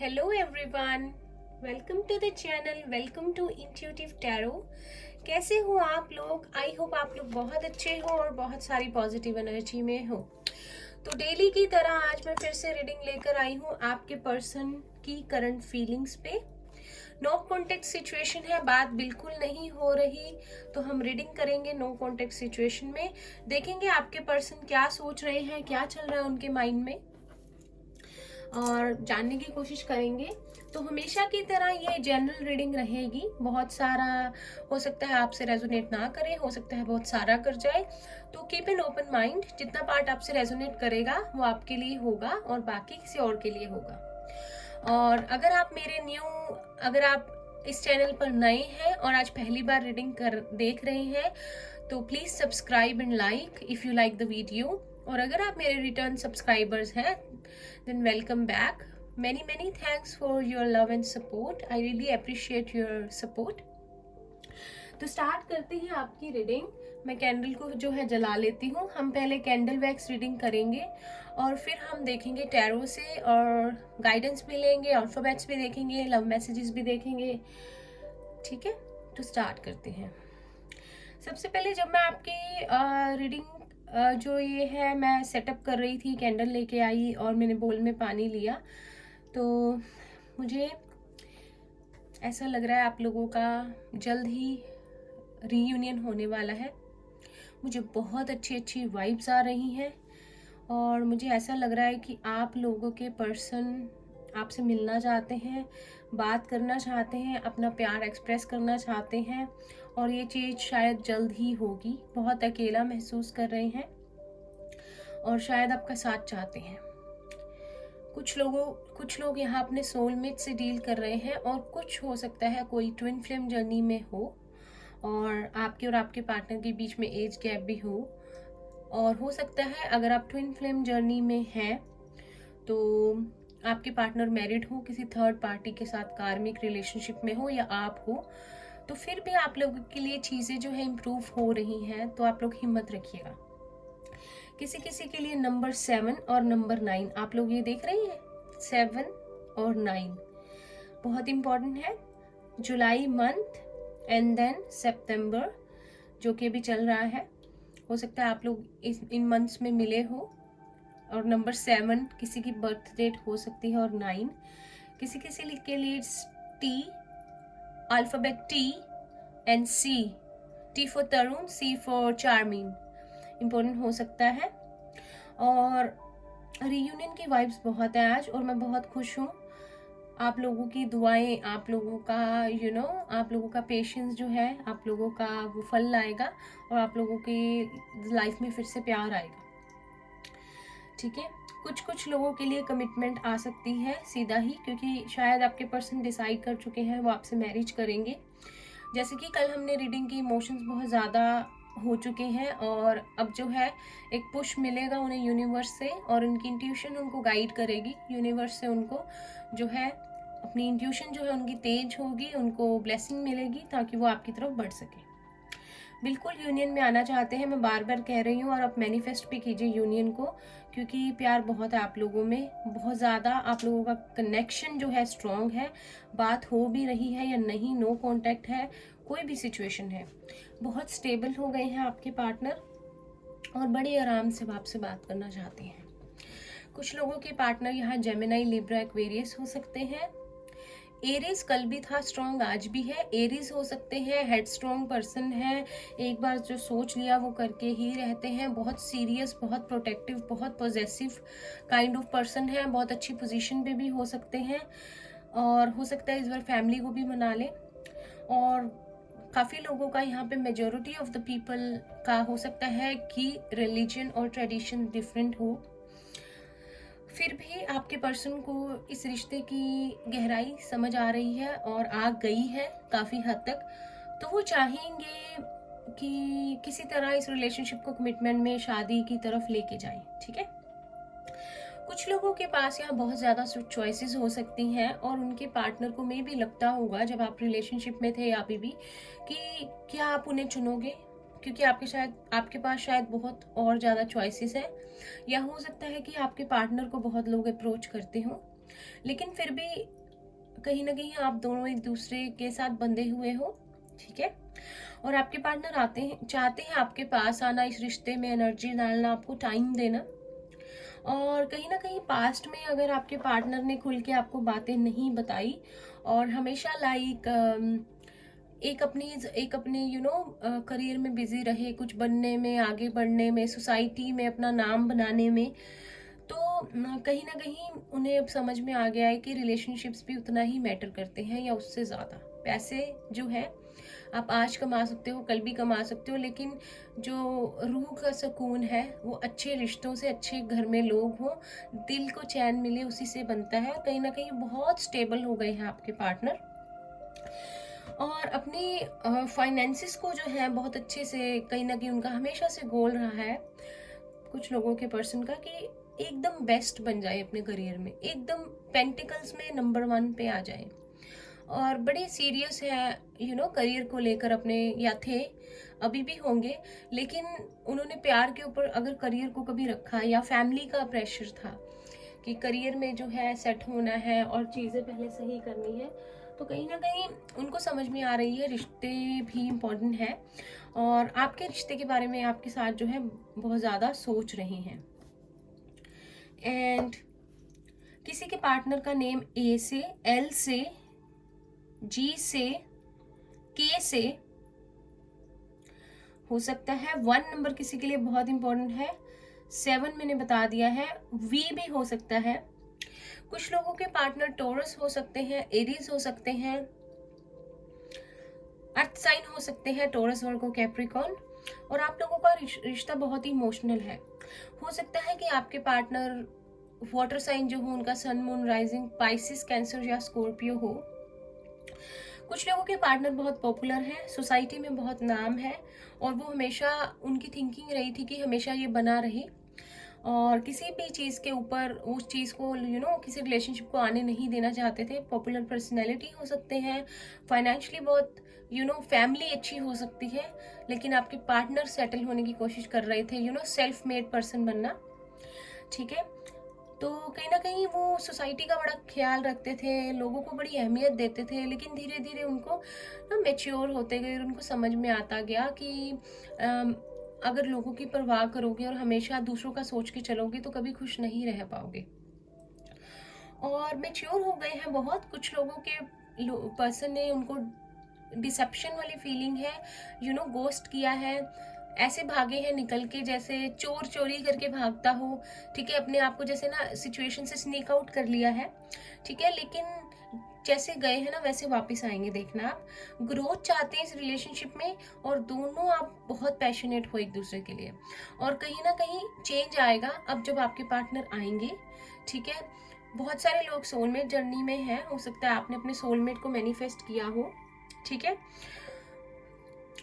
Hello everyone, welcome to the channel, welcome to intuitive tarot. कैसे हो आप लोग? आई होप आप लोग बहुत अच्छे हो और बहुत सारी पॉजिटिव एनर्जी में हो। तो डेली की तरह आज मैं फिर से रीडिंग लेकर आई हूँ आपके पर्सन की करंट फीलिंग्स पे। नो कॉन्टेक्ट सिचुएशन है, बात बिल्कुल नहीं हो रही, तो हम रीडिंग करेंगे नो कॉन्टेक्ट सिचुएशन में। देखेंगे आपके पर्सन क्या सोच रहे हैं, क्या चल रहा है उनके माइंड में, और जानने की कोशिश करेंगे। तो हमेशा की तरह ये जनरल रीडिंग रहेगी। बहुत सारा हो सकता है आपसे रेजोनेट ना करे, हो सकता है बहुत सारा कर जाए, तो कीप एन ओपन माइंड। जितना पार्ट आपसे रेजोनेट करेगा वो आपके लिए होगा और बाकी किसी और के लिए होगा। और अगर आप इस चैनल पर नए हैं और आज पहली बार रीडिंग देख रहे हैं, तो please subscribe and like if you like the video. और अगर आप मेरे रिटर्न सब्सक्राइबर्स हैं, then welcome back. Many thanks for your love and support. I really appreciate your support. तो स्टार्ट करते हैं आपकी रीडिंग। मैं कैंडल को जो है जला लेती हूँ। हम पहले कैंडल वैक्स रीडिंग करेंगे और फिर हम देखेंगे टैरो से, और गाइडेंस भी लेंगे, अल्फाबेट्स भी देखेंगे, लव मैसेजेस भी देखेंगे। ठीक है, तो स्टार्ट करते हैं। सबसे पहले जब मैं आपकी रीडिंग जो ये है मैं सेटअप कर रही थी, कैंडल लेके आई और मैंने बोल में पानी लिया, तो मुझे ऐसा लग रहा है आप लोगों का जल्द ही रीयूनियन होने वाला है। मुझे बहुत अच्छी अच्छी वाइब्स आ रही हैं और मुझे ऐसा लग रहा है कि आप लोगों के पर्सन आपसे मिलना चाहते हैं, बात करना चाहते हैं, अपना प्यार एक्सप्रेस करना चाहते हैं, और ये चीज़ शायद जल्द ही होगी। बहुत अकेला महसूस कर रहे हैं और शायद आपका साथ चाहते हैं। कुछ लोग यहाँ अपने सोलमेट से डील कर रहे हैं, और कुछ हो सकता है कोई ट्विन फ्लेम जर्नी में हो और आपके पार्टनर के बीच में एज गैप भी हो। और हो सकता है अगर आप ट्विन फ्लेम जर्नी में हैं तो आपके पार्टनर मैरिड हो, किसी थर्ड पार्टी के साथ कार्मिक रिलेशनशिप में हो, या आप हो, तो फिर भी आप लोगों के लिए चीज़ें जो है इम्प्रूव हो रही हैं। तो आप लोग हिम्मत रखिएगा। किसी किसी के लिए नंबर 7 और नंबर 9 आप लोग ये देख रहे हैं, 7 और 9 बहुत इम्पॉर्टेंट है। जुलाई मंथ एंड देन सितंबर जो कि अभी चल रहा है, हो सकता है आप लोग इन मंथ्स में मिले हो। और नंबर 7 किसी की बर्थ डेट हो सकती है, और 9 किसी किसी के लिए T, alphabet T and C, T for Tarun, C for charming important हो सकता है। और रीयूनियन की वाइब्स बहुत है आज, और मैं बहुत खुश हूँ। आप लोगों की दुआएं, आप लोगों का आप लोगों का पेशेंस जो है, आप लोगों का वो फल लाएगा और आप लोगों की लाइफ में फिर से प्यार आएगा। ठीक है, कुछ लोगों के लिए कमिटमेंट आ सकती है सीधा ही, क्योंकि शायद आपके पर्सन डिसाइड कर चुके हैं वो आपसे मैरिज करेंगे। जैसे कि कल हमने रीडिंग की, इमोशंस बहुत ज़्यादा हो चुके हैं और अब जो है एक पुश मिलेगा उन्हें यूनिवर्स से, और उनकी इंट्यूशन उनको गाइड करेगी। यूनिवर्स से उनको जो है अपनी इंट्यूशन जो है उनकी तेज होगी, उनको ब्लेसिंग मिलेगी ताकि वो आपकी तरफ बढ़ सके। बिल्कुल यूनियन में आना चाहते हैं, मैं बार बार कह रही हूँ, और आप मैनिफेस्ट भी कीजिए यूनियन को, क्योंकि प्यार बहुत है आप लोगों में, बहुत ज़्यादा। आप लोगों का कनेक्शन जो है स्ट्रॉन्ग है। बात हो भी रही है या नहीं, नो कॉन्टैक्ट है, कोई भी सिचुएशन है, बहुत स्टेबल हो गए हैं आपके पार्टनर और बड़े आराम से आपसे बात करना चाहते हैं। कुछ लोगों के पार्टनर यहाँ जेमिनाई, लिब्रा, एक्वेरियस हो सकते हैं। एरीज कल भी था स्ट्रॉन्ग, आज भी है। एरीज हो सकते हैं, हेड स्ट्रॉन्ग पर्सन है, एक बार जो सोच लिया वो करके ही रहते हैं, बहुत सीरियस, बहुत प्रोटेक्टिव, बहुत पॉजेसिव काइंड ऑफ पर्सन है, बहुत अच्छी पोजीशन पे भी हो सकते हैं, और हो सकता है इस बार फैमिली को भी मना लें। और काफ़ी लोगों का यहाँ पे मेजोरिटी ऑफ द पीपल का हो सकता है कि रिलीजन और ट्रेडिशन डिफरेंट हो, फिर भी आपके पर्सन को इस रिश्ते की गहराई समझ आ रही है और आ गई है काफ़ी हद तक। तो वो चाहेंगे कि किसी तरह इस रिलेशनशिप को कमिटमेंट में, शादी की तरफ लेके जाएं। ठीक है, कुछ लोगों के पास यहाँ बहुत ज़्यादा चॉइसेस हो सकती हैं, और उनके पार्टनर को मे भी लगता होगा जब आप रिलेशनशिप में थे या अभी भी, कि क्या आप उन्हें चुनोगे, क्योंकि आपके पास शायद बहुत और ज़्यादा चॉइसेस है। या हो सकता है कि आपके पार्टनर को बहुत लोग अप्रोच करते हो, लेकिन फिर भी कहीं ना कहीं आप दोनों एक दूसरे के साथ बंधे हुए हो, ठीक है। और आपके पार्टनर आते हैं, चाहते हैं आपके पास आना, इस रिश्ते में एनर्जी डालना, आपको टाइम देना। और कहीं ना कहीं पास्ट में अगर आपके पार्टनर ने खुल के आपको बातें नहीं बताई और हमेशा लाइक एक अपने करियर में बिजी रहे, कुछ बनने में, आगे बढ़ने में, सोसाइटी में अपना नाम बनाने में, तो कहीं ना कहीं उन्हें अब समझ में आ गया है कि रिलेशनशिप्स भी उतना ही मैटर करते हैं या उससे ज़्यादा। पैसे जो है आप आज कमा सकते हो, कल भी कमा सकते हो, लेकिन जो रूह का सुकून है वो अच्छे रिश्तों से, अच्छे घर में लोग हों, दिल को चैन मिले, उसी से बनता है। और कहीं ना कहीं बहुत स्टेबल हो गए हैं आपके पार्टनर, और अपनी फाइनेंसिस को जो है बहुत अच्छे से, कहीं ना कहीं उनका हमेशा से गोल रहा है कुछ लोगों के पर्सन का कि एकदम बेस्ट बन जाए अपने करियर में, एकदम पेंटिकल्स में नंबर 1 पे आ जाए, और बड़े सीरियस है करियर को लेकर अपने, या थे, अभी भी होंगे। लेकिन उन्होंने प्यार के ऊपर अगर करियर को कभी रखा, या फैमिली का प्रेशर था कि करियर में जो है सेट होना है और चीज़ें पहले सही करनी है, तो कहीं ना कहीं उनको समझ में आ रही है रिश्ते भी इम्पोर्टेंट है, और आपके रिश्ते के बारे में आपके साथ जो है बहुत ज़्यादा सोच रहे हैं। एंड किसी के पार्टनर का नेम ए से, एल से, जी से, के से हो सकता है। 1 नंबर किसी के लिए बहुत इंपॉर्टेंट है, 7 मैंने बता दिया है, वी भी हो सकता है। कुछ लोगों के पार्टनर टोरस हो सकते हैं, एरीज हो सकते हैं, अर्थ साइन हो सकते हैं, टोरस, वर्गो, कैप्रिकॉर्न। और आप लोगों का रिश्ता बहुत ही इमोशनल है। हो सकता है कि आपके पार्टनर वाटर साइन जो हो, उनका सन, मून, राइजिंग पाइसिस, कैंसर या स्कॉर्पियो हो। कुछ लोगों के पार्टनर बहुत पॉपुलर हैं, सोसाइटी में बहुत नाम है, और वो हमेशा, उनकी थिंकिंग रही थी कि हमेशा ये बना रहे, और किसी भी चीज़ के ऊपर उस चीज़ को किसी रिलेशनशिप को आने नहीं देना चाहते थे। पॉपुलर पर्सनैलिटी हो सकते हैं, फाइनेंशियली बहुत फैमिली अच्छी हो सकती है, लेकिन आपके पार्टनर सेटल होने की कोशिश कर रहे थे, सेल्फ मेड पर्सन बनना, ठीक है। तो कहीं ना कहीं वो सोसाइटी का बड़ा ख्याल रखते थे, लोगों को बड़ी अहमियत देते थे, लेकिन धीरे धीरे उनको मैच्योर होते गए, और उनको समझ में आता गया कि अगर लोगों की परवाह करोगे और हमेशा दूसरों का सोच के चलोगे तो कभी खुश नहीं रह पाओगे। और मैच्योर हो गए हैं बहुत। कुछ लोगों के पर्सन ने उनको डिसेप्शन वाली फीलिंग है, गोस्ट किया है, ऐसे भागे हैं निकल के, जैसे चोर चोरी करके भागता हो, ठीक है, अपने आप को जैसे ना सिचुएशन से स्नीक आउट कर लिया है, ठीक है, लेकिन जैसे गए हैं ना वैसे वापस आएंगे। देखना, आप ग्रोथ चाहते हैं इस रिलेशनशिप में, और दोनों आप बहुत पैशनेट हो एक दूसरे के लिए, और कहीं ना कहीं चेंज आएगा अब जब आपके पार्टनर आएंगे, ठीक है। बहुत सारे लोग सोलमेट जर्नी में हैं, हो सकता है आपने अपने सोलमेट को मैनिफेस्ट किया हो, ठीक है।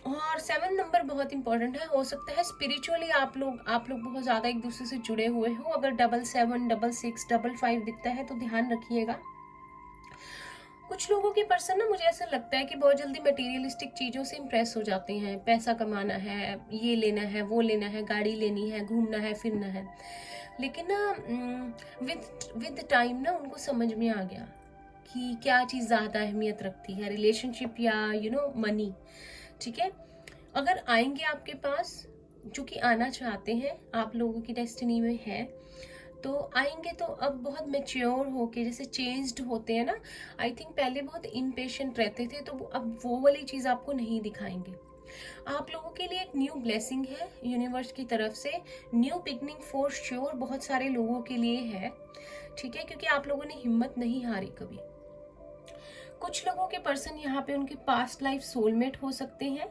और 7 नंबर बहुत इंपॉर्टेंट है। हो सकता है स्पिरिचुअली आप लोग बहुत ज़्यादा एक दूसरे से जुड़े हुए हो। अगर 777, 66, 55 दिखता है तो ध्यान रखिएगा। कुछ लोगों के पर्सन ना, मुझे ऐसा लगता है कि बहुत जल्दी मटेरियलिस्टिक चीज़ों से इम्प्रेस हो जाते हैं, पैसा कमाना है, ये लेना है, वो लेना है, गाड़ी लेनी है, घूमना है, फिरना है, लेकिन ना विद टाइम ना उनको समझ में आ गया कि क्या चीज़ ज़्यादा अहमियत रखती है, रिलेशनशिप या मनी, ठीक है। अगर आएंगे आपके पास, जो कि आना चाहते हैं, आप लोगों की डेस्टिनी में है, तो आएंगे तो अब बहुत मेच्योर होके, जैसे चेंज्ड होते हैं ना। आई थिंक पहले बहुत इम्पेशेंट रहते थे, तो अब वो वाली चीज़ आपको नहीं दिखाएंगे। आप लोगों के लिए एक न्यू ब्लेसिंग है यूनिवर्स की तरफ से, न्यू बिगनिंग फॉर श्योर बहुत सारे लोगों के लिए है, ठीक है, क्योंकि आप लोगों ने हिम्मत नहीं हारी कभी। कुछ लोगों के पर्सन यहाँ पे उनके पास्ट लाइफ सोलमेट हो सकते हैं,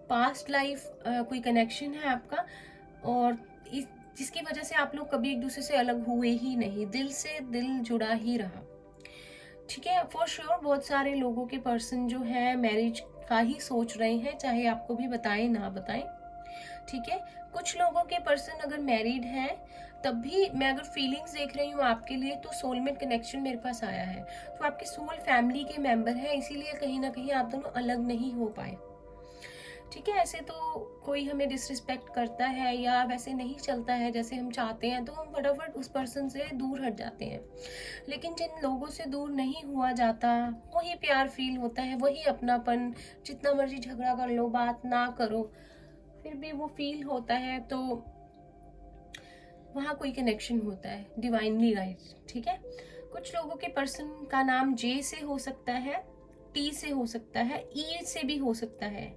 पास्ट लाइफ कोई कनेक्शन है आपका, और जिसकी वजह से आप लोग कभी एक दूसरे से अलग हुए ही नहीं, दिल से दिल जुड़ा ही रहा, ठीक है। फॉर श्योर बहुत सारे लोगों के पर्सन जो है मैरिज का ही सोच रहे हैं, चाहे आपको भी बताएं ना बताएं, ठीक है। कुछ लोगों के पर्सन अगर मैरिड हैं, तब भी मैं अगर फीलिंग्स देख रही हूँ आपके लिए, तो सोलमेट कनेक्शन मेरे पास आया है, तो आपके सोल फैमिली के मेंबर हैं, इसीलिए कहीं ना कहीं आप दोनों अलग नहीं हो पाए, ठीक है। ऐसे तो कोई हमें डिसरिस्पेक्ट करता है या वैसे नहीं चलता है जैसे हम चाहते हैं, तो हम फटाफट उस पर्सन से दूर हट जाते हैं। लेकिन जिन लोगों से दूर नहीं हुआ जाता, वही प्यार फील होता है, वही अपनापन। जितना मर्जी झगड़ा कर लो, बात ना करो, फिर भी वो फील होता है। तो वहाँ कोई कनेक्शन होता है, डिवाइनली गाइड। ठीक है। कुछ लोगों के पर्सन का नाम जे से हो सकता है, टी से हो सकता है, ई से भी हो सकता है।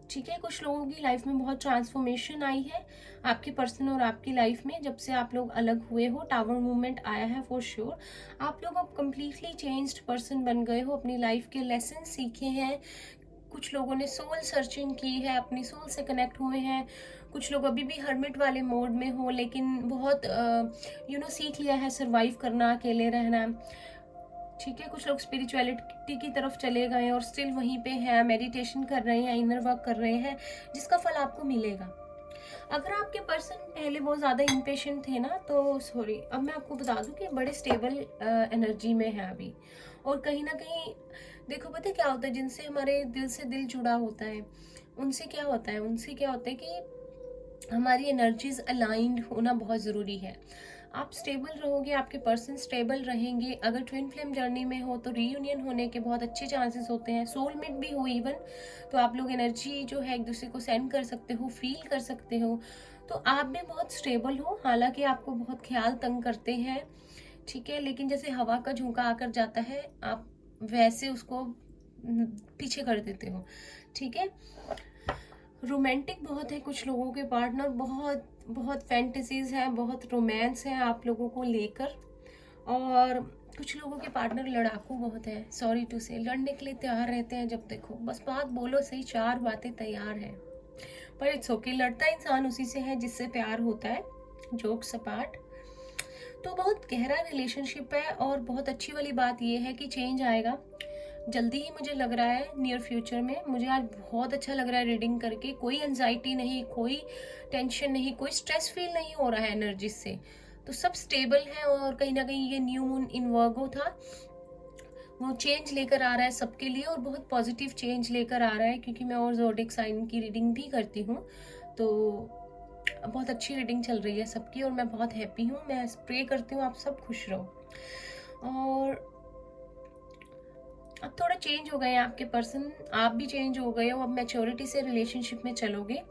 ठीक है। कुछ लोगों की लाइफ में बहुत ट्रांसफॉर्मेशन आई है आपके पर्सन और आपकी लाइफ में, जब से आप लोग अलग हुए हो। टावर मूवमेंट आया है फॉर श्योर। आप लोग अब कम्प्लीटली चेंज्ड पर्सन बन गए हो, अपनी लाइफ के लेसन सीखे हैं। कुछ लोगों ने सोल सर्चिंग की है, अपनी सोल से कनेक्ट हुए हैं। कुछ लोग अभी भी हर्मिट वाले मोड में हो, लेकिन बहुत सीख लिया है सर्वाइव करना, अकेले रहना। ठीक है। कुछ लोग स्पिरिचुअलिटी की तरफ चले गए और स्टिल वहीं पे हैं, मेडिटेशन कर रहे हैं, इनर वर्क कर रहे हैं, जिसका फल आपको मिलेगा। अगर आपके पर्सन पहले बहुत ज़्यादा इम्पेशेंट थे ना, तो सॉरी, अब मैं आपको बता दूं कि बड़े स्टेबल एनर्जी में है अभी। और कहीं ना कहीं देखो, पता है क्या होता है, जिनसे हमारे दिल से दिल जुड़ा होता है, उनसे क्या होता है, कि हमारी एनर्जीज अलाइंड होना बहुत ज़रूरी है। आप स्टेबल रहोगे, आपके पर्सन स्टेबल रहेंगे। अगर ट्विन फ्लेम जर्नी में हो तो रीयूनियन होने के बहुत अच्छे चांसेस होते हैं। सोलमेट भी हो इवन, तो आप लोग एनर्जी जो है एक दूसरे को सेंड कर सकते हो, फील कर सकते हो। तो आप भी बहुत स्टेबल हो। हालांकि आपको बहुत ख्याल तंग करते हैं, ठीक है, लेकिन जैसे हवा का झोंका आकर जाता है, आप वैसे उसको पीछे कर देते हो। ठीक है। रोमांटिक बहुत है कुछ लोगों के पार्टनर, बहुत बहुत फैंटेसीज हैं, बहुत रोमांस है आप लोगों को लेकर। और कुछ लोगों के पार्टनर लड़ाकू बहुत है, सॉरी टू से, लड़ने के लिए तैयार रहते हैं। जब देखो बस बात बोलो सही, 4 बातें तैयार हैं। पर इट्स ओके, लड़ता इंसान उसी से है जिससे प्यार होता है, जोक्स अपार्ट। तो बहुत गहरा रिलेशनशिप है। और बहुत अच्छी वाली बात यह है कि चेंज आएगा जल्दी ही, मुझे लग रहा है नियर फ्यूचर में। मुझे आज बहुत अच्छा लग रहा है रीडिंग करके। कोई एंजाइटी नहीं, कोई टेंशन नहीं, कोई स्ट्रेस फील नहीं हो रहा है एनर्जी से। तो सब स्टेबल है। और कहीं ना कहीं ये न्यू मून इन वर्गो था, वो चेंज लेकर आ रहा है सबके लिए, और बहुत पॉजिटिव चेंज लेकर आ रहा है। क्योंकि मैं और ज़ोडिएक साइन की रीडिंग भी करती हूँ, तो बहुत अच्छी रीडिंग चल रही है सबकी, और मैं बहुत हैप्पी हूँ। मैं प्रे करती हूँ आप सब खुश रहो। और अब थोड़ा चेंज हो गए हैं आपके पर्सन, आप भी चेंज हो गए हो, अब मैच्योरिटी से रिलेशनशिप में चलोगे।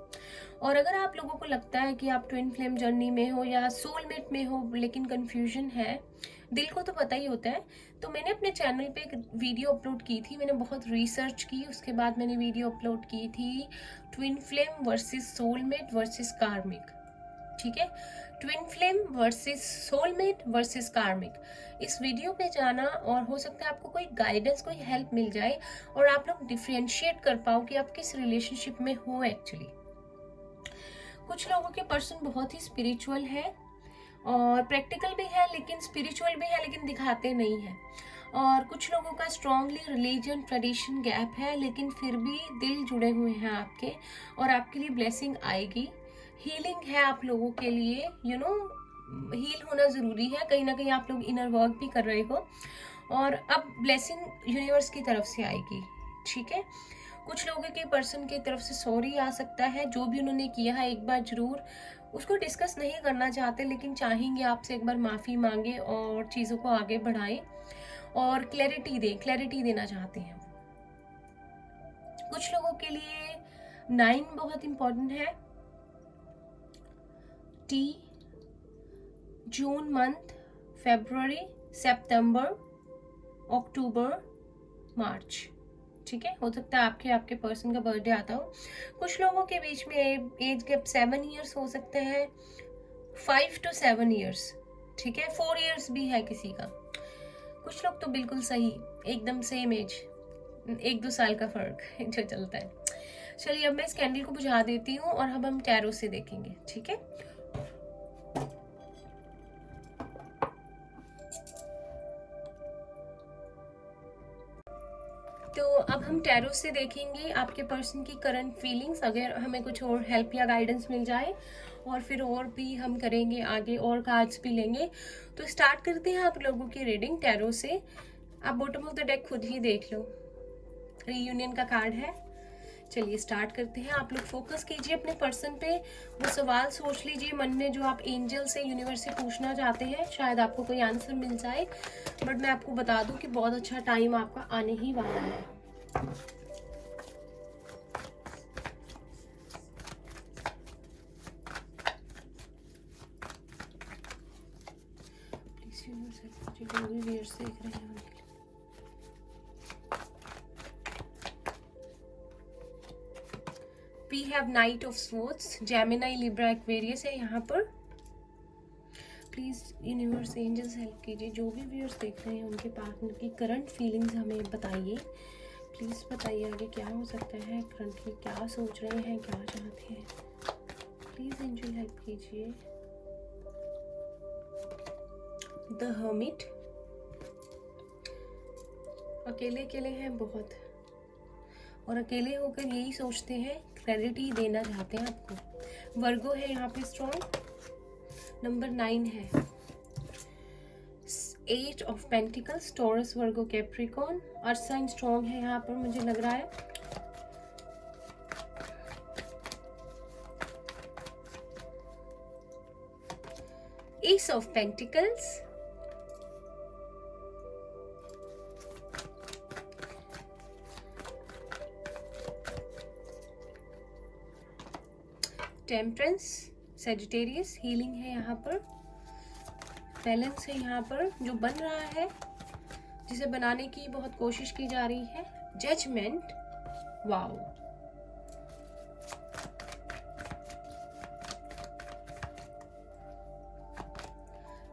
और अगर आप लोगों को लगता है कि आप ट्विन फ्लेम जर्नी में हो या सोलमेट में हो, लेकिन कंफ्यूजन है, दिल को तो पता ही होता है, तो मैंने अपने चैनल पे एक वीडियो अपलोड की थी। मैंने बहुत रिसर्च की, उसके बाद मैंने वीडियो अपलोड की थी twin flame versus soulmate versus कार्मिक। ठीक है। Twin flame versus soulmate versus कार्मिक, इस वीडियो पे जाना, और हो सकता है आपको कोई गाइडेंस, कोई हेल्प मिल जाए, और आप लोग डिफरेंशिएट कर पाओ कि आप किस रिलेशनशिप में हो एक्चुअली। कुछ लोगों के पर्सन बहुत ही स्पिरिचुअल है और प्रैक्टिकल भी है, लेकिन स्पिरिचुअल भी है, लेकिन दिखाते नहीं है। और कुछ लोगों का स्ट्रांगली रिलीजन ट्रेडिशन गैप है, लेकिन फिर भी दिल जुड़े हुए हैं आपके, और आपके लिए ब्लेसिंग आएगी। हीलिंग है आप लोगों के लिए, हील होना ज़रूरी है। कहीं ना कहीं आप लोग इनर वर्क भी कर रहे हो, और अब ब्लेसिंग यूनिवर्स की तरफ से आएगी। ठीक है। कुछ लोगों के पर्सन की तरफ से सॉरी आ सकता है, जो भी उन्होंने किया है एक बार जरूर, उसको डिस्कस नहीं करना चाहते, लेकिन चाहेंगे आपसे एक बार माफ़ी मांगे और चीज़ों को आगे बढ़ाएं और क्लैरिटी देना चाहते हैं। कुछ लोगों के लिए 9 बहुत इंपॉर्टेंट है। टी, जून मंथ, फरवरी, सितंबर, अक्टूबर, मार्च। ठीक है। हो सकता है आपके पर्सन का बर्थडे आता हो। कुछ लोगों के बीच में एज गैप 7 ईयर्स हो सकते हैं, 5 to 7 ईयर्स। ठीक है। 4 ईयर्स भी है किसी का। कुछ लोग तो बिल्कुल सही, एकदम सेम एज, 1-2 साल का फर्क जो चलता है। चलिए, अब मैं इस कैंडल को बुझा देती हूँ और अब हम टैरो से देखेंगे। ठीक है। तो अब हम टैरो से देखेंगे आपके पर्सन की करंट फीलिंग्स, अगर हमें कुछ और हेल्प या गाइडेंस मिल जाए, और फिर और भी हम करेंगे आगे, और कार्ड्स भी लेंगे। तो स्टार्ट करते हैं आप लोगों की रीडिंग टैरो से। आप बॉटम ऑफ द डेक खुद ही देख लो, रीयूनियन का कार्ड है, चलिए स्टार्ट करते हैं। आप लोग फोकस कीजिए अपने पर्सन पे, वो सवाल सोच लीजिए मन में जो आप एंजल से, यूनिवर्स से पूछना चाहते हैं। शायद आपको कोई आंसर मिल जाए, बट मैं आपको बता दूं कि बहुत अच्छा टाइम आपका आने ही वाला है। प्लीज यूनिवर्स जो भी व्यूअर्स देख रहे हैं उनके लिए। We have Knight of Swords, Gemini, Libra, Aquarius है यहाँ पर। प्लीज यूनिवर्स एंजल्स हेल्प कीजिए। जो भी व्यूअर्स देख रहे हैं उनके पार्टनर की करंट फीलिंग्स हमें बताइए। प्लीज बताइए आगे क्या हो सकता है, करंटली क्या सोच रहे हैं, क्या चाहते हैं। प्लीज एंजल हेल्प कीजिए। द हर्मिट, अकेले अकेले हैं बहुत, और अकेले होकर यही सोचते हैं, क्रेडिट देना चाहते हैं आपको। वर्गो है यहाँ पे स्ट्रॉन्ग, नंबर 9 है 8 of pentacles, Taurus, Virgo, Capricorn. Earth sign strong है यहाँ पर मुझे लग रहा है। Ace of pentacles, temperance, Sagittarius, healing है यहाँ पर, बैलेंस है यहाँ पर जो बन रहा है, जिसे बनाने की बहुत कोशिश की जा रही है। Judgement, wow,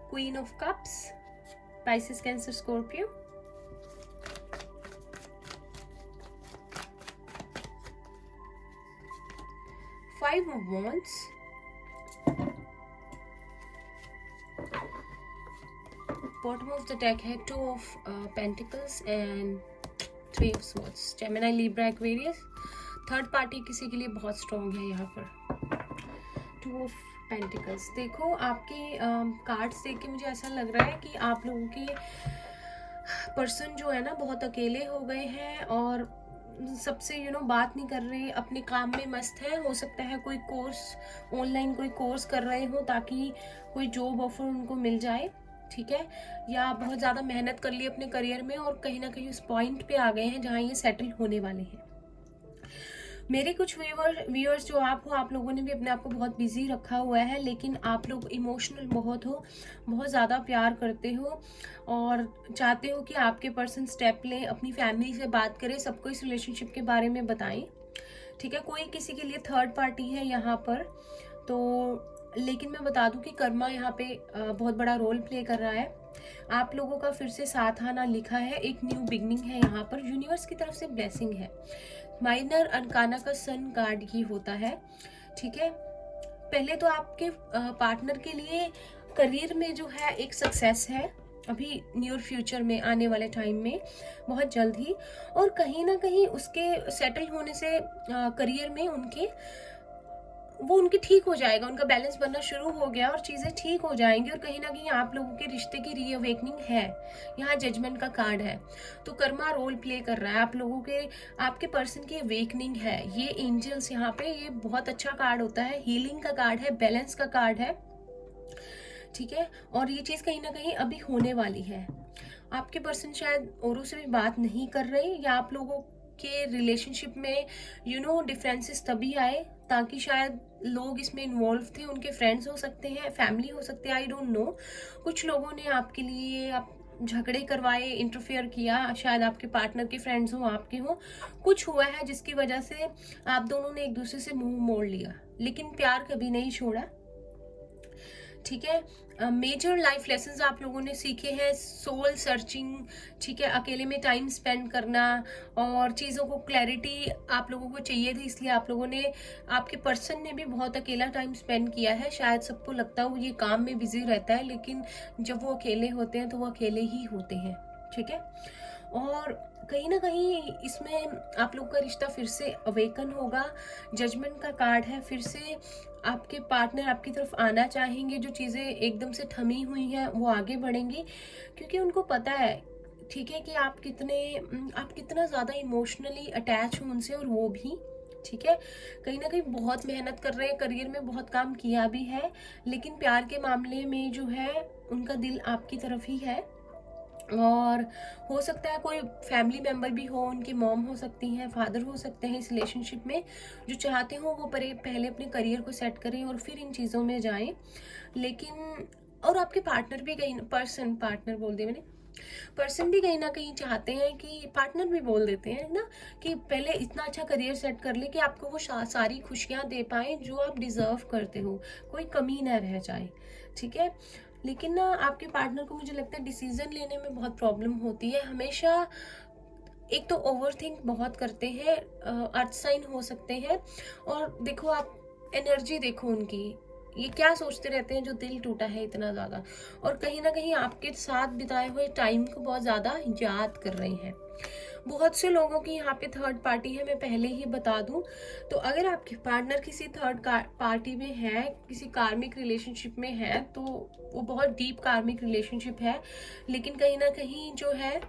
queen of cups, Pisces, Cancer, Scorpio. Five of wands, bottom of the deck है 2 of pentacles and 3 of swords. Gemini, Libra, Aquarius. Third party किसी के लिए बहुत स्ट्रॉन्ग है यहाँ पर। 2 ऑफ पेंटिकल्स। देखो आपके कार्ड्स देख के मुझे ऐसा लग रहा है कि आप लोगों के पर्सन जो है ना बहुत अकेले हो गए हैं और सबसे बात नहीं कर रहे, अपने काम में मस्त है। हो सकता है कोई कोर्स, ऑनलाइन कोई कोर्स कर रहे हो ताकि कोई जॉब ऑफर उनको मिल जाए, ठीक है, या बहुत ज़्यादा मेहनत कर ली अपने करियर में और कहीं ना कहीं उस पॉइंट पे आ गए हैं जहाँ ये सेटल होने वाले हैं। मेरे कुछ व्यूअर्स जो आप हो, आप लोगों ने भी अपने आप को बहुत बिजी रखा हुआ है, लेकिन आप लोग इमोशनल बहुत हो, बहुत ज़्यादा प्यार करते हो और चाहते हो कि आपके पर्सन स्टेप लें, अपनी फैमिली से बात करें, सबको इस रिलेशनशिप के बारे में बताएं, ठीक है। कोई किसी के लिए थर्ड पार्टी है यहाँ पर, तो लेकिन मैं बता दूं कि कर्मा यहाँ पे बहुत बड़ा रोल प्ले कर रहा है। आप लोगों का फिर से साथ आना लिखा है, एक न्यू बिगनिंग है यहाँ पर, यूनिवर्स की तरफ से ब्लेसिंग है। माइनर अनकाना का सन कार्ड ही होता है, ठीक है। पहले तो आपके पार्टनर के लिए करियर में जो है एक सक्सेस है अभी नियर फ्यूचर में, आने वाले टाइम में बहुत जल्द ही, और कहीं ना कहीं उसके सेटल होने से करियर में उनके ठीक हो जाएगा, उनका बैलेंस बनना शुरू हो गया और चीज़ें ठीक हो जाएंगी, और कहीं ना कहीं आप लोगों के रिश्ते की रीअवेकनिंग है। यहाँ जजमेंट का कार्ड है, तो कर्मा रोल प्ले कर रहा है आप लोगों के, आपके पर्सन की अवेकनिंग है। ये एंजल्स यहाँ पे, ये बहुत अच्छा कार्ड होता है, हीलिंग का कार्ड है, बैलेंस का कार्ड है, ठीक है। और ये चीज़ कहीं ना कहीं अभी होने वाली है। आपके पर्सन शायद औरों से भी बात नहीं कर रहे, या आप लोगों के रिलेशनशिप में डिफरेंसेस तभी आए ताकि शायद लोग इसमें इन्वॉल्व थे, उनके फ्रेंड्स हो सकते हैं, फैमिली हो सकते हैं, आई डोंट नो। कुछ लोगों ने आपके लिए झगड़े करवाए, इंटरफेयर किया, शायद आपके पार्टनर के फ्रेंड्स हो, आपके हो, कुछ हुआ है जिसकी वजह से आप दोनों ने एक दूसरे से मुंह मोड़ लिया, लेकिन प्यार कभी नहीं छोड़ा, ठीक है। मेजर लाइफ लेसन्स आप लोगों ने सीखे हैं, सोल सर्चिंग, ठीक है, अकेले में टाइम स्पेंड करना, और चीज़ों को क्लैरिटी आप लोगों को चाहिए थी, इसलिए आप लोगों ने, आपके पर्सन ने भी बहुत अकेला टाइम स्पेंड किया है। शायद सबको लगता है वो ये काम में बिजी रहता है, लेकिन जब वो अकेले होते हैं तो वो अकेले ही होते हैं, ठीक है। और कहीं ना कहीं इसमें आप लोग का रिश्ता फिर से अवेकन होगा। जजमेंट का कार्ड है, फिर से आपके पार्टनर आपकी तरफ आना चाहेंगे, जो चीज़ें एकदम से थमी हुई हैं वो आगे बढ़ेंगी, क्योंकि उनको पता है, ठीक है, कि आप कितना ज़्यादा इमोशनली अटैच हो उनसे, और वो भी, ठीक है, कहीं ना कहीं बहुत मेहनत कर रहे हैं, करियर में बहुत काम किया भी है, लेकिन प्यार के मामले में जो है उनका दिल आपकी तरफ ही है। और हो सकता है कोई फैमिली मेम्बर भी हो, उनकी मॉम हो सकती हैं, फादर हो सकते हैं इस रिलेशनशिप में, जो चाहते हो वो पहले अपने करियर को सेट करें और फिर इन चीज़ों में जाएं। लेकिन और आपके पार्टनर भी कहीं, पार्टनर बोल दिया मैंने, पर्सन भी कहीं ना कहीं चाहते हैं कि, पार्टनर भी बोल देते हैं ना, कि पहले इतना अच्छा करियर सेट कर ले कि आपको वो सारी खुशियां दे पाए जो आप डिजर्व करते हो, कोई कमी ना रह जाए। ठीक है, लेकिन ना आपके पार्टनर को मुझे लगता है डिसीजन लेने में बहुत प्रॉब्लम होती है हमेशा। एक तो ओवर थिंक बहुत करते हैं, अर्थ साइन हो सकते हैं, और देखो आप एनर्जी देखो उनकी, ये क्या सोचते रहते हैं जो दिल टूटा है इतना ज़्यादा, और कहीं ना कहीं आपके साथ बिताए हुए टाइम को बहुत ज़्यादा याद कर रहे हैं। बहुत से लोगों की यहाँ पे थर्ड पार्टी है, मैं पहले ही बता दूं। तो अगर आपके पार्टनर किसी थर्ड पार्टी में है, किसी कार्मिक रिलेशनशिप में है, तो वो बहुत डीप कार्मिक रिलेशनशिप है, लेकिन कहीं ना कहीं जो है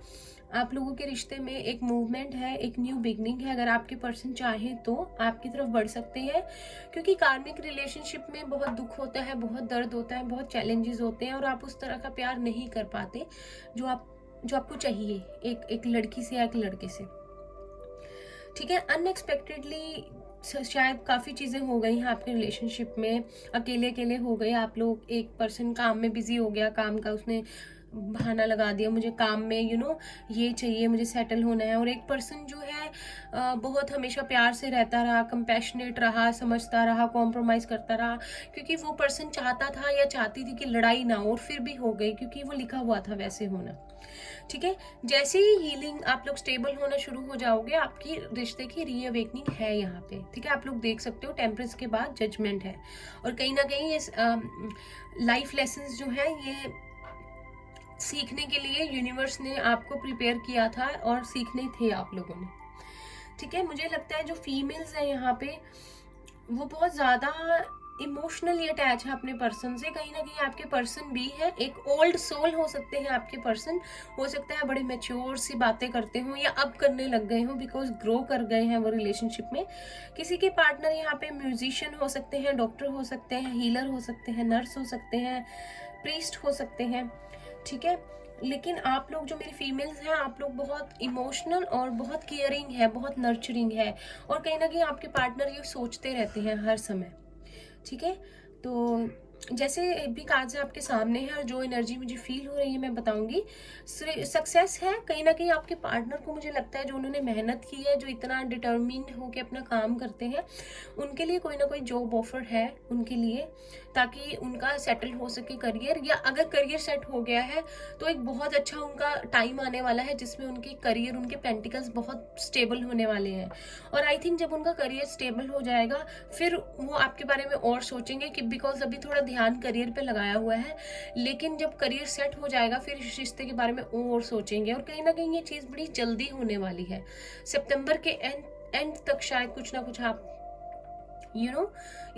आप लोगों के रिश्ते में एक मूवमेंट है, एक न्यू बिगनिंग है। अगर आपके पर्सन चाहे तो आपकी तरफ बढ़ सकते हैं, क्योंकि कार्मिक रिलेशनशिप में बहुत दुख होता है, बहुत दर्द होता है, बहुत चैलेंजेस होते हैं, और आप उस तरह का प्यार नहीं कर पाते जो आपको चाहिए एक लड़की से या एक लड़के से। ठीक है, अनएक्सपेक्टेडली शायद काफ़ी चीज़ें हो गई हैं आपके रिलेशनशिप में, अकेले अकेले हो गए आप लोग, एक पर्सन काम में बिजी हो गया, काम का उसने बहाना लगा दिया, मुझे काम में ये चाहिए, मुझे सेटल होना है, और एक पर्सन जो है बहुत हमेशा प्यार से रहता रहा, कंपैशनेट रहा, समझता रहा, कॉम्प्रोमाइज करता रहा, क्योंकि वो पर्सन चाहता था या चाहती थी कि लड़ाई ना हो, और फिर भी हो गई क्योंकि वो लिखा हुआ था वैसे होना। ठीक है, जैसे ही हीलिंग आप लोग स्टेबल होना शुरू हो जाओगे, आपकी रिश्ते की रीअवेकनिंग है यहाँ पे। ठीक है, आप लोग देख सकते हो टेम्परेंस के बाद जजमेंट है, और कहीं ना कहीं ये लाइफ लेसन्स जो है ये सीखने के लिए यूनिवर्स ने आपको प्रिपेयर किया था, और सीखने थे आप लोगों ने। ठीक है, मुझे लगता है जो फीमेल्स हैं यहाँ पे वो बहुत ज़्यादा इमोशनली अटैच है अपने पर्सन से। कहीं ना कहीं आपके पर्सन भी है, एक ओल्ड सोल हो सकते हैं आपके पर्सन, हो सकता है बड़े मैच्योर सी बातें करते हो या अब करने लग गए हो, बिकॉज ग्रो कर गए हैं वो रिलेशनशिप में। किसी के पार्टनर यहाँ पे म्यूजिशियन हो सकते हैं, डॉक्टर हो सकते हैं, हीलर हो सकते हैं, नर्स हो सकते हैं, प्रीस्ट हो सकते हैं। ठीक है, लेकिन आप लोग जो मेरी फीमेल्स हैं, आप लोग बहुत इमोशनल और बहुत केयरिंग है, बहुत नर्चरिंग है, और कहीं ना कहीं आपके पार्टनर ये सोचते रहते हैं हर समय। ठीक है, तो जैसे भी कार्ड्स आपके सामने है और जो एनर्जी मुझे फील हो रही है मैं बताऊंगी। सक्सेस है कहीं ना कहीं आपके पार्टनर को, मुझे लगता है जो उन्होंने मेहनत की है, जो इतना डिटर्मिन्ड होकर अपना काम करते हैं, उनके लिए कोई ना कोई जॉब ऑफर है उनके लिए, ताकि उनका सेटल हो सके करियर, या अगर करियर सेट हो गया है तो एक बहुत अच्छा उनका टाइम आने वाला है जिसमें उनके करियर, उनके पेंटिकल्स बहुत स्टेबल होने वाले हैं। और आई थिंक जब उनका करियर स्टेबल हो जाएगा फिर वो आपके बारे में और सोचेंगे, कि बिकॉज अभी थोड़ा ध्यान करियर पे लगाया हुआ है, लेकिन जब करियर सेट हो जाएगा फिर इस रिश्ते के बारे में और सोचेंगे। और कहीं ना कहीं ये चीज़ बड़ी जल्दी होने वाली है, सितंबर के एंड तक शायद कुछ ना कुछ आप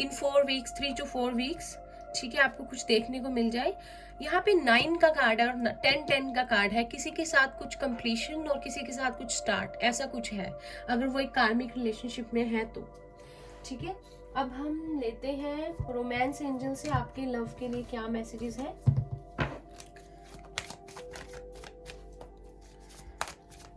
इन 4 वीक्स, 3 to 4 वीक्स, ठीक है, आपको कुछ देखने को मिल जाए। यहाँ पे 9 का कार्ड है और 10 का कार्ड है, किसी के साथ कुछ कंप्लीशन और किसी के साथ कुछ स्टार्ट, ऐसा कुछ है अगर वो एक कार्मिक रिलेशनशिप में है तो। ठीक है, अब हम लेते हैं रोमांस एंजल से आपके लव के लिए क्या मैसेजेस हैं।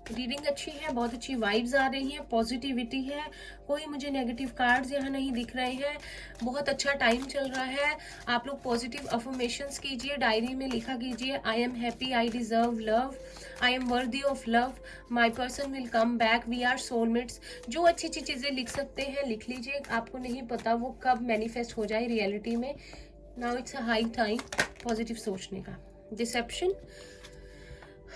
रीडिंग अच्छी है, बहुत अच्छी वाइब्स आ रही है, पॉजिटिविटी है, कोई मुझे नेगेटिव कार्ड्स यहाँ नहीं दिख रहे हैं, बहुत अच्छा टाइम चल रहा है। आप लोग पॉजिटिव अफर्मेशंस कीजिए, डायरी में लिखा कीजिए, I am happy, I deserve love, I am worthy of love, my person will come back, we are soulmates. जो अच्छी अच्छी चीज़ें लिख सकते हैं लिख लीजिए, आपको नहीं पता वो कब मैनिफेस्ट हो जाए रियलिटी में। Now it's a high time positive सोचने का। Deception,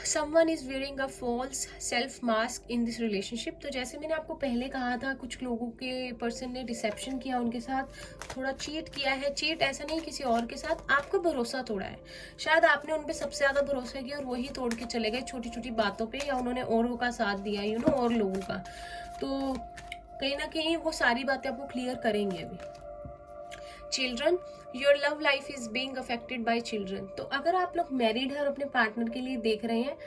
someone is wearing a false self mask in this relationship। तो जैसे मैंने आपको पहले कहा था, कुछ लोगों के पर्सन ने डिसेप्शन किया, उनके साथ थोड़ा चीट किया है। चीट ऐसा नहीं किसी और के साथ, आपका भरोसा तोड़ा है। शायद आपने उन पे सबसे ज़्यादा भरोसा किया और वही तोड़ के चले गए छोटी छोटी बातों पे, या उन्होंने औरों का साथ दिया और लोगों का। तो कहीं ना कहीं वो सारी बातें आपको क्लियर करेंगे अभी। Children, your love life is being affected by children. तो अगर आप लोग मैरिड है और अपने पार्टनर के लिए देख रहे हैं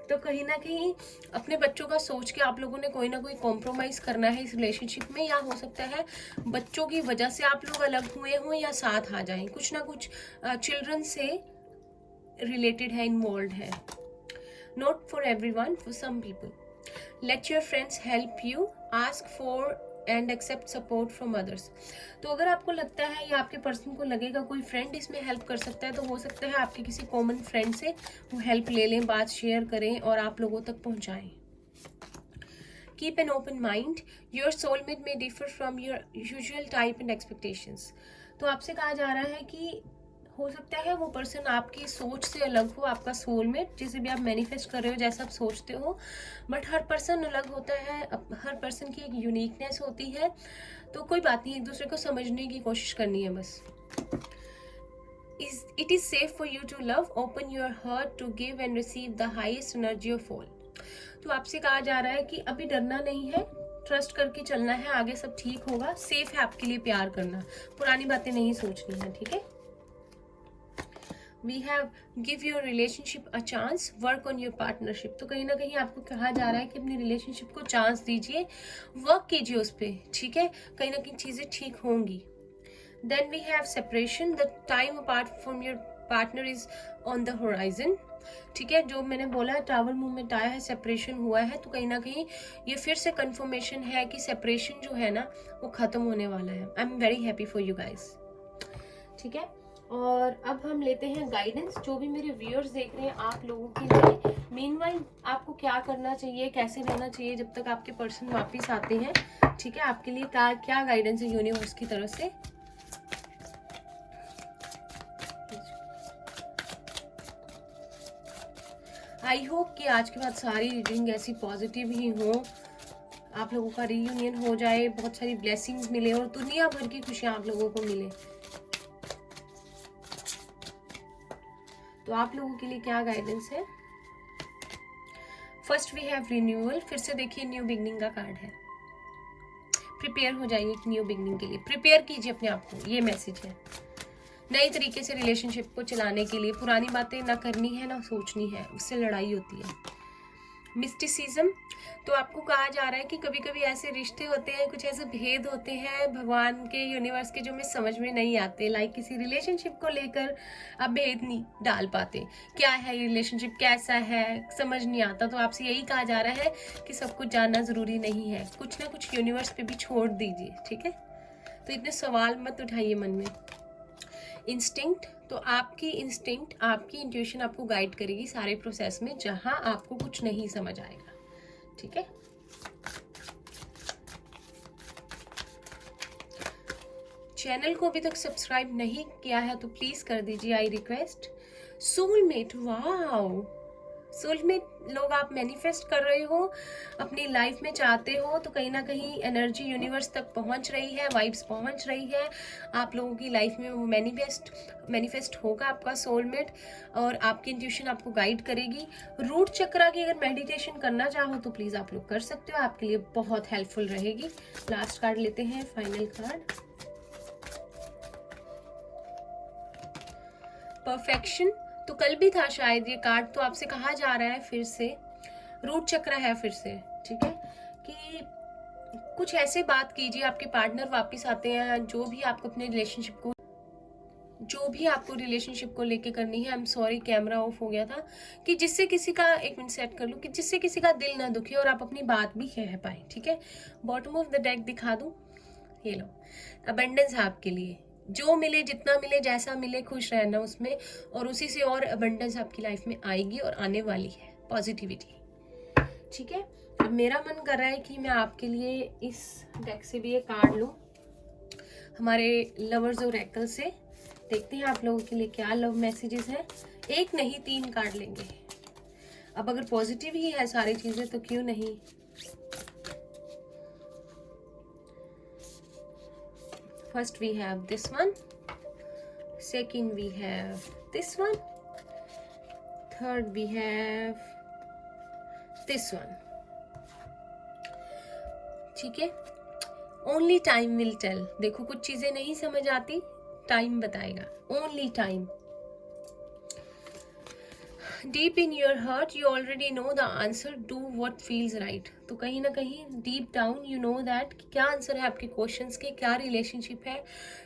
तो कहीं ना कहीं अपने बच्चों का सोच के आप लोगों ने कोई ना कोई कॉम्प्रोमाइज करना है इस रिलेशनशिप में, या हो सकता है बच्चों की वजह से आप लोग अलग हुए हों या साथ आ जाएं, कुछ ना कुछ चिल्ड्रन से रिलेटेड है, इन्वॉल्व है। Not for everyone, for some people. Let your friends help you, ask for and accept support from others. तो अगर आपको लगता है या आपके पर्सन को लगेगा कोई फ्रेंड इसमें हेल्प कर सकता है, तो हो सकता है आपके किसी कॉमन फ्रेंड से वो हेल्प ले लें, बात शेयर करें और आप लोगों तक पहुंचाएं। Keep an open mind, your soulmate may differ from your usual type and expectations. तो आपसे कहा जा रहा है कि हो सकता है वो पर्सन आपकी सोच से अलग हो, आपका सोलमेट जिसे भी आप मैनिफेस्ट कर रहे हो, जैसा आप सोचते हो, बट हर पर्सन अलग होता है, हर पर्सन की एक यूनिकनेस होती है। तो कोई बात नहीं, एक दूसरे को समझने की कोशिश करनी है बस। It is safe for you to love, open your heart to give and receive the highest energy of all. तो आपसे कहा जा रहा है कि अभी डरना नहीं है, ट्रस्ट करके चलना है, आगे सब ठीक होगा, सेफ है आपके लिए प्यार करना, पुरानी बातें नहीं सोचनी है, ठीक है। We have give your relationship a chance, work on your partnership। तो कहीं ना कहीं आपको कहा जा रहा है कि अपनी रिलेशनशिप को चांस दीजिए, वर्क कीजिए उस पर, ठीक है, कहीं ना कहीं चीज़ें ठीक होंगी। Then we have separation, the time apart from your partner is on the horizon। ठीक है, जो मैंने बोला टावर मूवमेंट आया है, सेपरेशन हुआ है, तो कहीं ना कहीं ये फिर से कंफर्मेशन है कि सेपरेशन जो है ना वो खत्म होने वाला है। I am very happy for you guys, ठीक है। और अब हम लेते हैं गाइडेंस, जो भी मेरे व्यूअर्स देख रहे हैं आप लोगों के लिए। मीनवाइल आपको क्या करना चाहिए, कैसे रहना चाहिए जब तक आपके पर्सन वापस आते हैं, ठीक है, आपके लिए क्या गाइडेंस है यूनिवर्स की तरफ से। आई होप कि आज के बाद सारी रीडिंग ऐसी पॉजिटिव ही हो, आप लोगों का रीयूनियन हो जाए, बहुत सारी ब्लेसिंग्स मिले और दुनिया भर की खुशियां आप लोगों को मिले। तो आप लोगों के लिए क्या गाइडेंस है। फर्स्ट वी हैव रिन्यूअल, फिर से देखिए न्यू बिगनिंग का कार्ड है। प्रिपेयर हो जाइए न्यू बिगनिंग के लिए, प्रिपेयर कीजिए अपने आप को, ये मैसेज है। नई तरीके से रिलेशनशिप को चलाने के लिए पुरानी बातें ना करनी है ना सोचनी है, उससे लड़ाई होती है। मिस्टिसिज्म, तो आपको कहा जा रहा है कि कभी कभी ऐसे रिश्ते होते हैं, कुछ ऐसे भेद होते हैं भगवान के, यूनिवर्स के, जो हमें समझ में नहीं आते। लाइक किसी रिलेशनशिप को लेकर आप भेद नहीं डाल पाते, क्या है रिलेशनशिप, कैसा है, समझ नहीं आता। तो आपसे यही कहा जा रहा है कि सब कुछ जानना जरूरी नहीं है, कुछ ना कुछ यूनिवर्स पे भी छोड़ दीजिए, ठीक है। तो इतने सवाल मत उठाइए मन में। इंस्टिंक्ट, तो आपकी इंस्टिंक्ट, आपकी इंट्यूशन आपको गाइड करेगी सारे प्रोसेस में, जहां आपको कुछ नहीं समझ आएगा, ठीक है। चैनल को अभी तक सब्सक्राइब नहीं किया है तो प्लीज कर दीजिए, I request. Soulmate, wow, soulmate लोग आप मैनिफेस्ट कर रहे हो, अपनी लाइफ में चाहते हो, तो कहीं ना कहीं एनर्जी यूनिवर्स तक पहुंच रही है, वाइब्स पहुंच रही है, आप लोगों की लाइफ में वो मैनिफेस्ट होगा आपका सोलमेट, और आपकी इंट्यूशन आपको गाइड करेगी। रूट चक्रा की अगर मेडिटेशन करना चाहो तो प्लीज आप लोग कर सकते हो, आपके लिए बहुत हेल्पफुल रहेगी। लास्ट कार्ड लेते हैं, फाइनल कार्ड, परफेक्शन। तो कल भी था शायद ये कार्ड, तो आपसे कहा जा रहा है फिर से, रूट चक्र है फिर से, ठीक है, कि कुछ ऐसे बात कीजिए, आपके पार्टनर वापस आते हैं, जो भी आपको अपने रिलेशनशिप को लेके करनी है। I am sorry camera off हो गया था, कि जिससे किसी का, एक मिनट सेट कर लूँ, कि जिससे किसी का दिल ना दुखे और आप अपनी बात भी कह पाए, ठीक है। बॉटम ऑफ द डेक दिखा दूं, ये लो, अबंडेंस है आपके लिए, जो मिले, जितना मिले, जैसा मिले, खुश रहना उसमें, और उसी से और अबंडेंस आपकी लाइफ में आएगी और आने वाली है, पॉजिटिविटी, ठीक है। अब मेरा मन कर रहा है कि मैं आपके लिए इस डेक से भी एक कार्ड लूं, हमारे लवर्स ओरेकल से। देखते हैं आप लोगों के लिए क्या लव मैसेजेस हैं। एक नहीं 3 कार्ड लेंगे। अब अगर पॉजिटिव ही है सारी चीजें तो क्यों नहीं। First we have this one, second we have this one, third we have this one, ठीक है। Only time will tell। देखो कुछ चीजें नहीं समझ आती, टाइम बताएगा, only time. Deep in your heart you already know the answer, do what feels right. तो कहीं ना कहीं deep down you know that क्या आंसर है आपके क्वेश्चंस के, क्या रिलेशनशिप है,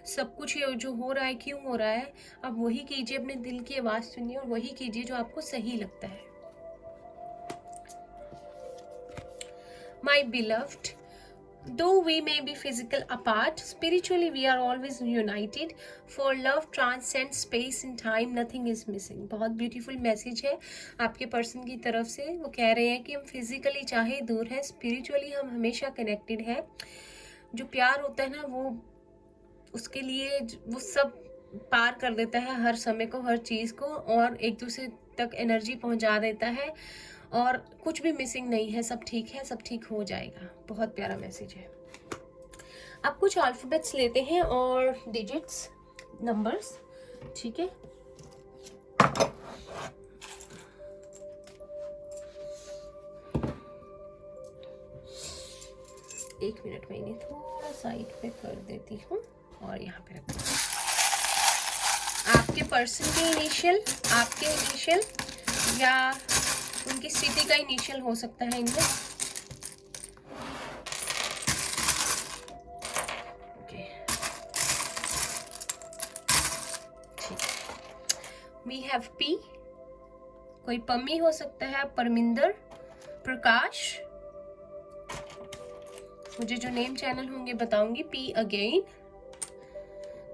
सब कुछ ये जो हो रहा है क्यों हो रहा है, आप वही कीजिए, अपने दिल की आवाज़ सुनिए और वही कीजिए जो आपको सही लगता है। माई beloved, though we may be physical apart, spiritually we are always united, for love transcends space and time, nothing is missing। बहुत ब्यूटीफुल मैसेज है आपके पर्सन की तरफ से। वो कह रहे हैं कि हम फिजिकली चाहे दूर हैं, स्पिरिचुअली हम हमेशा कनेक्टेड हैं। जो प्यार होता है ना, वो उसके लिए वो सब पार कर देता है, हर समय को, हर चीज़ को, और एक दूसरे तक एनर्जी पहुंचा देता है, और कुछ भी मिसिंग नहीं है, सब ठीक है, सब ठीक हो जाएगा। बहुत प्यारा मैसेज है। अब कुछ अल्फाबेट्स लेते हैं और डिजिट्स, नंबर्स, ठीक है। एक मिनट में इन्हें थोड़ा साइड पे कर देती हूँ और यहाँ पे रखती हूँ। आपके पर्सन के इनिशियल, आपके इनिशियल या उनकी सिटी का इनिशियल हो सकता है इनमें। ओके, ठीक। वी हैव पी, कोई पम्मी हो सकता है, परमिंदर, प्रकाश, मुझे जो नेम चैनल होंगे बताऊंगी। पी अगेन,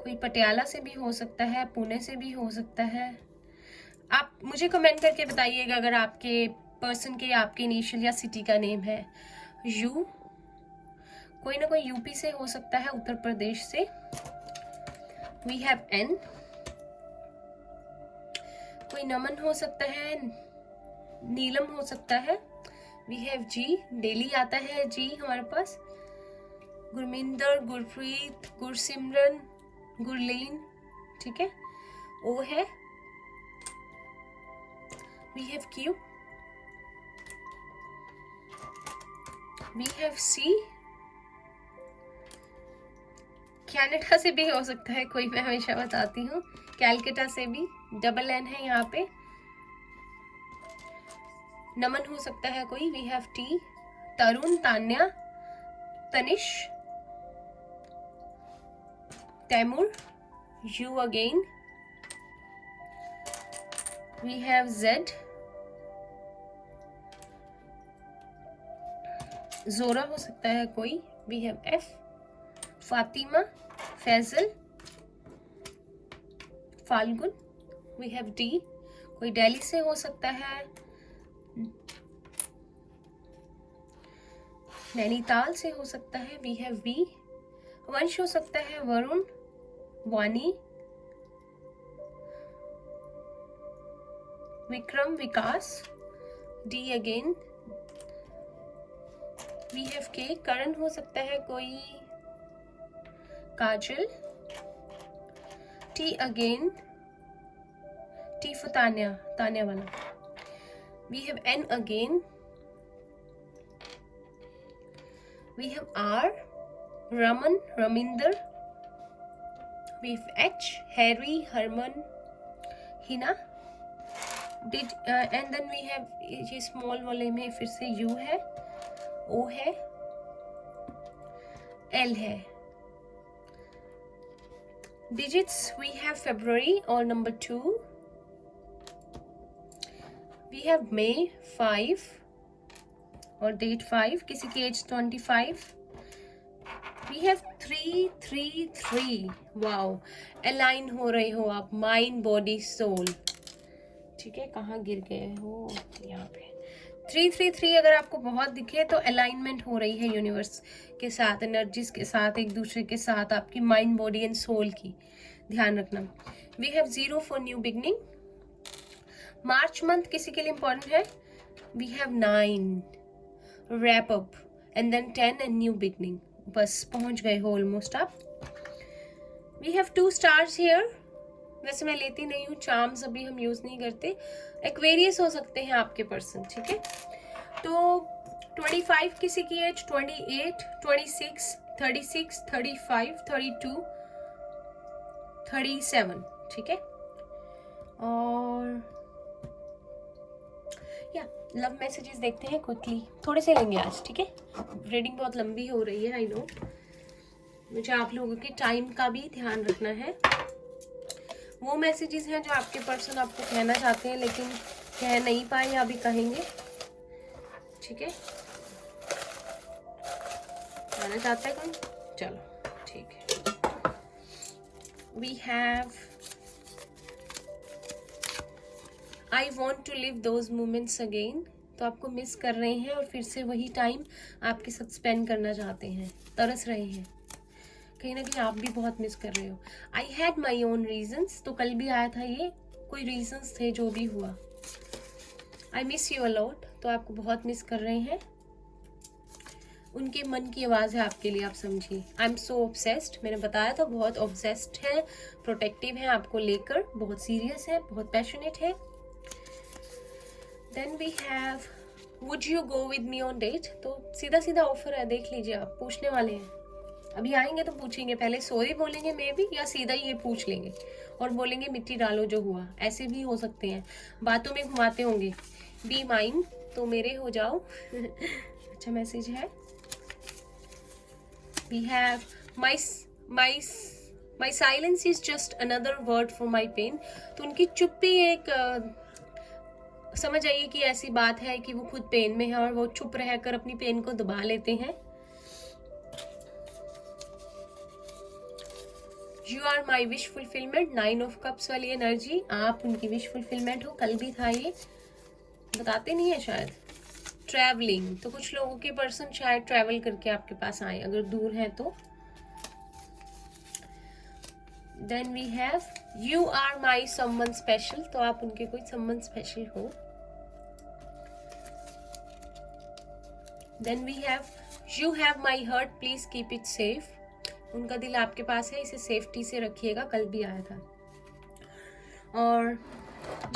कोई पटियाला से भी हो सकता है, पुणे से भी हो सकता है। आप मुझे कमेंट करके बताइएगा अगर आपके पर्सन के आपके इनिशियल या सिटी का नेम है। यू, कोई ना कोई यूपी से हो सकता है, उत्तर प्रदेश से। वी हैव एन, कोई नमन हो सकता है, नीलम हो सकता है। वी हैव जी, डेली आता है जी हमारे पास। गुरमिंदर, गुरप्रीत, गुरसिमरन, गुरलीन, ठीक है। ओ है। We have Q, we have C, Canada से भी हो सकता है कोई, मैं हमेशा बताती हूँ। कैलकाटा से भी डबल एन है यहाँ पे। नमन हो सकता है कोई। We have T, Tarun, Tanya, Tanish, Taimur, you again. We have Z, Zora हो सकता है कोई। We have F, Fatima, Faisal, Falgun. We have D, कोई दिल्ली से हो सकता है, नैनीताल से हो सकता है। वी हैव वी, वंश हो सकता है, Varun, Vani, Vikram, Vikas, D again. We have K, Karan हो सकता है कोई, Kajal, T again, T for Tanya, Tanya वाला। We have N again. We have R, Raman, Raminder. We have H, Harry, Harman, Hina. डिड एंड देन वी हैव ये स्मॉल वाले में फिर से यू है, ओ है, एल है। डिजिट्स वी हैव फरवरी और नंबर 2। वी हैव मे 5 और डेट 5, किसी की age 25। We have 333। Wow, align हो रहे हो आप, माइंड, बॉडी, सोल, ठीक है। कहाँ गिर गए हो, यहाँ पे। 333 अगर आपको बहुत दिखे तो अलाइनमेंट हो रही है यूनिवर्स के साथ, एनर्जीज के साथ, एक दूसरे के साथ, आपकी माइंड, बॉडी एंड सोल की, ध्यान रखना। We have 0 for new beginning. March month किसी के लिए इंपॉर्टेंट है। We have 9, wrap up, and then 10 and new beginning. बस पहुंच गए हो ऑलमोस्ट आप। We have 2 stars here. वैसे मैं लेती नहीं हूँ चार्म्स, अभी हम यूज नहीं करते। एक्वेरियस हो सकते हैं आपके पर्सन, ठीक है। तो 25 किसी की एज, 28, 26, 36, 35, 32, 37, ठीक है। और या लव मैसेजेस देखते हैं क्विकली, थोड़े से लेंगे आज, ठीक है। रीडिंग बहुत लंबी हो रही है, आई नो, मुझे आप लोगों के टाइम का भी ध्यान रखना है। वो मैसेजेस हैं जो आपके पर्सन आपको कहना चाहते हैं लेकिन कह नहीं पाए या अभी कहेंगे, ठीक है। कहना चाहता है कोई, चलो ठीक है। We have I want to live those moments again, तो आपको मिस कर रहे हैं और फिर से वही टाइम आपके साथ स्पेंड करना चाहते हैं, तरस रहे हैं, कहीं ना कहीं आप भी बहुत मिस कर रहे हो। I had my own reasons, तो कल भी आया था ये, कोई रीजन्स थे जो भी हुआ। आई मिस यू अलॉट, तो आपको बहुत मिस कर रहे हैं, उनके मन की आवाज़ है आपके लिए, आप समझिए। आई एम सो ऑब्सेस्ड, मैंने बताया था बहुत ऑब्सेस्ड है, प्रोटेक्टिव है आपको लेकर, बहुत सीरियस है, बहुत पैशनेट है। Then we have would you go with me on date, तो सीधा सीधा ऑफर है, देख लीजिए आप, पूछने वाले हैं, अभी आएंगे तो पूछेंगे, पहले सॉरी बोलेंगे मे भी, या सीधा ही ये पूछ लेंगे और बोलेंगे मिट्टी डालो जो हुआ, ऐसे भी हो सकते हैं, बातों में घुमाते होंगे। बी माइन, तो मेरे हो जाओ। अच्छा मैसेज है। We have my silence is just another word for my pain, तो उनकी चुप्पी एक समझ आइए कि ऐसी बात है कि वो खुद पेन में है और वो चुप रहकर अपनी पेन को दबा लेते हैं। You are my wish fulfilment, 9 of cups वाली एनर्जी, आप उनकी विश फुलफिलमेंट हो, कल भी था ये, बताते नहीं है शायद। ट्रैवलिंग, तो कुछ लोगों के पर्सन शायद ट्रैवल करके आपके पास आए अगर दूर है तो। Then we have you are my someone special, तो आप उनके कोई समवन स्पेशल हो। Then we have you have my heart please keep it safe, उनका दिल आपके पास है, इसे सेफ्टी से रखिएगा, कल भी आया था। और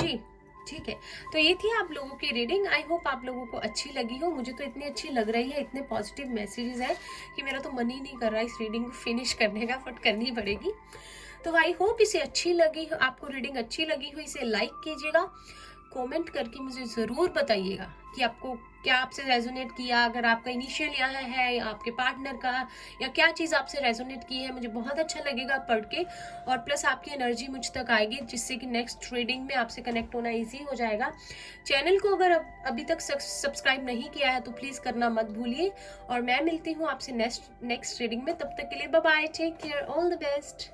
जी ठीक है, तो ये थी आप लोगों की रीडिंग। आई होप आप लोगों को अच्छी लगी हो, मुझे तो इतनी अच्छी लग रही है, इतने पॉजिटिव मैसेजेस हैं कि मेरा तो मन ही नहीं कर रहा इस रीडिंग को फिनिश करने का, बट करनी पड़ेगी। तो आई होप इसे अच्छी लगी हो, आपको रीडिंग अच्छी लगी हो, इसे लाइक कीजिएगा, कमेंट करके मुझे ज़रूर बताइएगा कि आपको क्या आपसे रेजोनेट किया, अगर आपका इनिशियल यहाँ है या आपके पार्टनर का, या क्या चीज़ आपसे रेजोनेट की है, मुझे बहुत अच्छा लगेगा पढ़ के, और प्लस आपकी एनर्जी मुझ तक आएगी जिससे कि नेक्स्ट रीडिंग में आपसे कनेक्ट होना ईजी हो जाएगा। चैनल को अगर अभी तक सब्सक्राइब नहीं किया है तो प्लीज़ करना मत भूलिए, और मैं मिलती हूँ आपसे नेक्स्ट रीडिंग में, तब तक के लिए bye bye, take care, all the best.